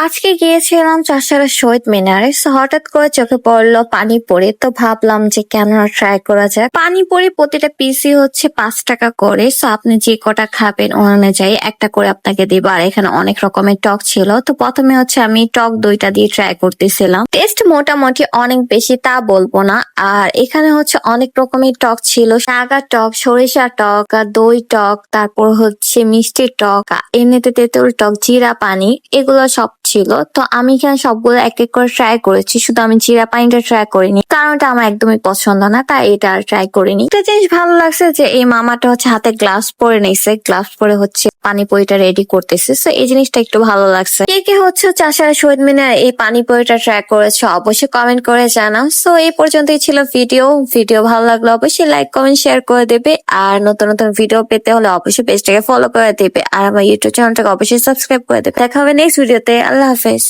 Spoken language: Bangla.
আজকে গিয়েছিলাম চাষারা শহীদ মিনারে। সো হঠাৎ করে চোখে পড়লো পানিপুরি, তো ভাবলাম যে কেন ট্রাই করা যায়। পানিপুরি প্রতিটা পিসি হচ্ছে 5 টাকা করে। সো আপনি যে কটা খাবেন ওই অনুযায়ী একটা করে আপনাকে দিবা। আর এখানে অনেক রকমের টক ছিল। তো প্রথমে হচ্ছে আমি টক দইটা দিয়ে ট্রাই করতেছিলাম। টেস্ট মোটামুটি অনেক বেশি তা বলবো না। আর এখানে হচ্ছে অনেক রকমের টক ছিল, শাগা টক, সরিষা টক, আর দই টক, তারপর হচ্ছে মিষ্টি টক, এমনিতে তেঁতুল টক, জিরা পানি, এগুলো সব ছিল। তো আমি এখানে সবগুলো এক এক করে ট্রাই করেছি, শুধু আমি জিরা পানিটা ট্রাই করিনি কারণ এটা আমার একদমই পছন্দ না, তাই এটা আর ট্রাই করিনি। একটা জিনিস ভালো লাগছে যে এই মামাটা হচ্ছে হাতে গ্লাভস পরে নিছে, গ্লাভস পরে হচ্ছে পানিপুরিটা রেডি করতেছে। সো এই জিনিসটা একটু ভালো লাগছে। কে কে হচ্ছে চাষারা শহীদ মিনার এই পানিপুরিটা ট্রাই করেছে অবশ্যই কমেন্ট করে জানাও। সো এই পর্যন্তই ছিল ভিডিও ভালো লাগলে অবশ্যই লাইক কমেন্ট শেয়ার করে দেবে। আর নতুন নতুন ভিডিও পেতে হলে অবশ্যই পেজটাকে ফলো করে দেবে। আর আমার ইউটিউব চ্যানেলটাকে অবশ্যই সাবস্ক্রাইব করে দেবে। দেখা হবে নেক্সট ভিডিওতে। আল্লাহ হাফেজ।